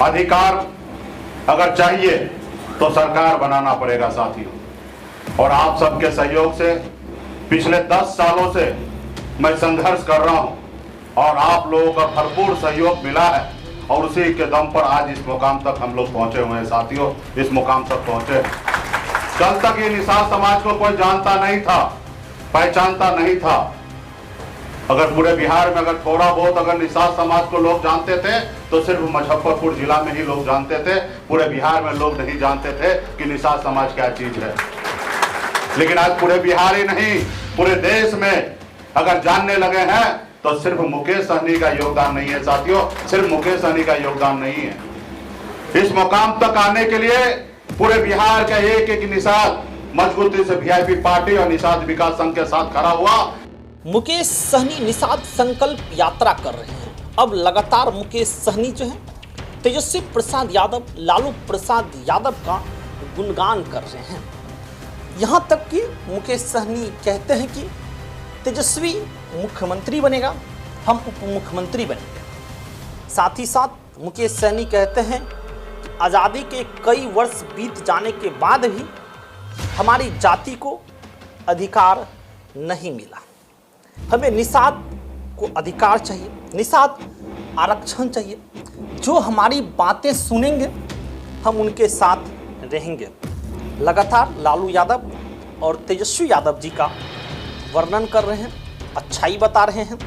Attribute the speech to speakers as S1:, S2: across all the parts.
S1: अधिकार अगर चाहिए तो सरकार बनाना पड़ेगा साथियों, और आप सबके सहयोग से पिछले 10 सालों से मैं संघर्ष कर रहा हूं और आप लोगों का भरपूर सहयोग मिला है और उसी के दम पर आज इस मुकाम तक हम लोग पहुंचे हुए हैं साथियों, इस मुकाम तक पहुंचे। कल तक ये निषाद समाज को कोई जानता नहीं था, पहचानता नहीं था। अगर पूरे बिहार में अगर थोड़ा बहुत अगर निषाद समाज को लोग जानते थे तो सिर्फ मुजफ्फरपुर जिला में ही लोग जानते थे, पूरे बिहार में लोग नहीं जानते थे कि निषाद समाज क्या चीज है। लेकिन आज पूरे बिहार ही नहीं पूरे देश में अगर जानने लगे हैं तो सिर्फ मुकेश सहनी का योगदान नहीं है साथियों, सिर्फ मुकेश सहनी का योगदान नहीं है। इस मुकाम तक आने के लिए पूरे बिहार का एक एक निषाद मजबूती से वीआईपी पार्टी और निषाद विकास संघ के साथ खड़ा हुआ।
S2: मुकेश सहनी निषाद संकल्प यात्रा कर रहे हैं। अब लगातार मुकेश सहनी जो है तेजस्वी प्रसाद यादव, लालू प्रसाद यादव का गुणगान कर रहे हैं। यहाँ तक कि मुकेश सहनी कहते हैं कि तेजस्वी मुख्यमंत्री बनेगा, हम उप मुख्यमंत्री बनेंगे। साथ ही साथ मुकेश सहनी कहते हैं कि आज़ादी के कई वर्ष बीत जाने के बाद भी हमारी जाति को अधिकार नहीं मिला, हमें निषाद को अधिकार चाहिए, निषाद आरक्षण चाहिए। जो हमारी बातें सुनेंगे हम उनके साथ रहेंगे। लगातार लालू यादव और तेजस्वी यादव जी का वर्णन कर रहे हैं, अच्छाई बता रहे हैं।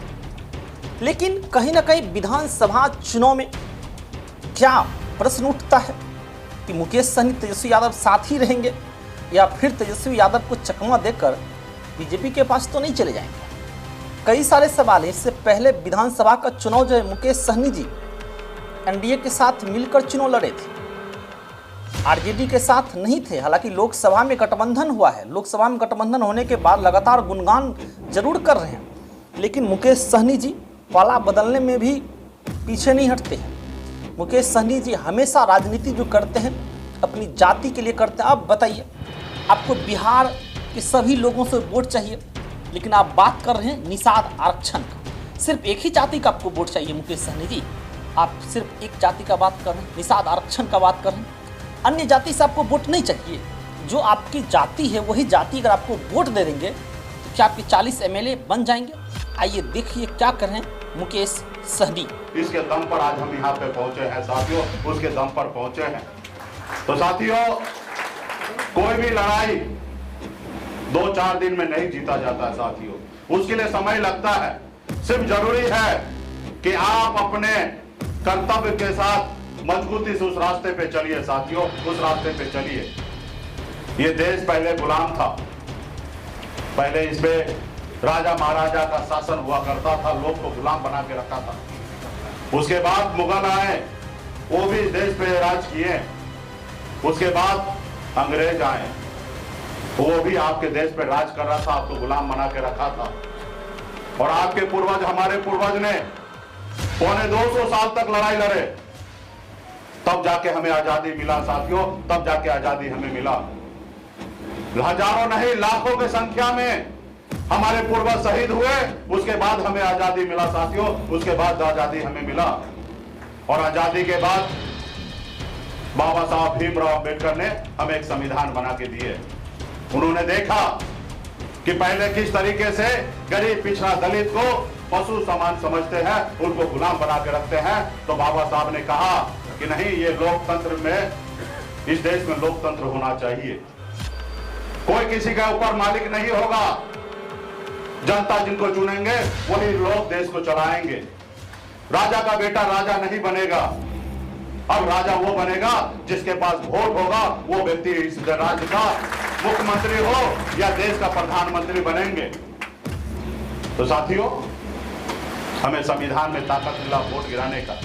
S2: लेकिन कहीं ना कहीं विधानसभा चुनाव में क्या प्रश्न उठता है कि मुकेश सहनी तेजस्वी यादव साथ ही रहेंगे या फिर तेजस्वी यादव को चकमा देकर बीजेपी के पास तो नहीं चले जाएंगे। कई सारे सवाल हैं। इससे पहले विधानसभा का चुनाव जो है मुकेश सहनी जी एनडीए के साथ मिलकर चुनाव लड़े थे, आरजेडी के साथ नहीं थे। हालांकि लोकसभा में गठबंधन हुआ है, लोकसभा में गठबंधन होने के बाद लगातार गुणगान जरूर कर रहे हैं, लेकिन मुकेश सहनी जी पाला बदलने में भी पीछे नहीं हटते हैं। मुकेश सहनी जी हमेशा राजनीति जो करते हैं अपनी जाति के लिए करते हैं। अब बताइए, आपको बिहार के सभी लोगों से वोट चाहिए, लेकिन आप बात कर रहे हैं निषाद आरक्षण का। सिर्फ एक ही जाति का आपको वोट चाहिए मुकेश सहनी जी, आप सिर्फ एक जाति का बात कर रहे हैं, निषाद आरक्षण का बात कर रहे हैं। अन्य जाति से आपको वोट नहीं चाहिए। जो आपकी जाति है वही जाति अगर आपको वोट दे देंगे तो क्या आपके 40 एमएलए बन जाएंगे? आइए देखिए क्या कर रहे हैं मुकेश सहनी।
S1: इसके दम पर आज हम यहाँ पे पहुंचे हैं साथियों, उसके दम पर पहुंचे हैं। तो साथियों, कोई भी लड़ाई 2-4 दिन में नहीं जीता जाता है साथियों, उसके लिए समय लगता है। सिर्फ जरूरी है कि आप अपने कर्तव्य के साथ मजबूती से उस रास्ते पे चलिए साथियों, उस रास्ते पे चलिए। ये देश पहले गुलाम था, पहले इस पे राजा महाराजा का शासन हुआ करता था, लोग को गुलाम बना के रखा था। उसके बाद मुगल आए, वो भी इस देश पे राज किए। उसके बाद अंग्रेज आए, वो भी आपके देश पे राज कर रहा था, आपको गुलाम बना के रखा था। और आपके पूर्वज, हमारे पूर्वज ने 250 साल तक लड़ाई लड़े, तब जाके हमें आजादी मिला साथियों, तब जाके आजादी हमें मिला। हजारों नहीं लाखों की संख्या में हमारे पूर्वज शहीद हुए, उसके बाद हमें आजादी मिला साथियों, उसके बाद आजादी हमें मिला। और आजादी के बाद बाबा साहब भीमराव अंबेडकर ने हमें एक संविधान बना के दिए। उन्होंने देखा कि पहले किस तरीके से गरीब पिछड़ा दलित को पशु समान समझते हैं, उनको गुलाम बना के रखते हैं। तो बाबा साहब ने कहा कि नहीं, ये लोकतंत्र में, इस देश में लोकतंत्र होना चाहिए। कोई किसी के ऊपर मालिक नहीं होगा, जनता जिनको चुनेंगे वही लोग देश को चलाएंगे। राजा का बेटा राजा नहीं बनेगा, अब राजा वो बनेगा जिसके पास वोट होगा, वो व्यक्ति इस राज्य का मुख्यमंत्री हो या देश का प्रधानमंत्री बनेंगे। तो साथियों, हमें संविधान में ताकत मिला वोट गिराने का,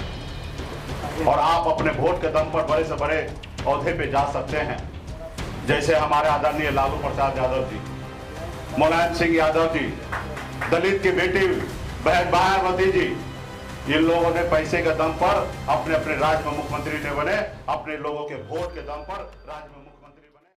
S1: और आप अपने वोट के दम पर बड़े से बड़े औहदे पे जा सकते हैं। जैसे हमारे आदरणीय लालू प्रसाद यादव जी, मुलायम सिंह यादव जी, दलित की बेटी बहन मायावती जी, इन लोगों ने पैसे के दम पर अपने अपने राज्य में मुख्यमंत्री ने बने, अपने लोगों के वोट के दम पर राज्य में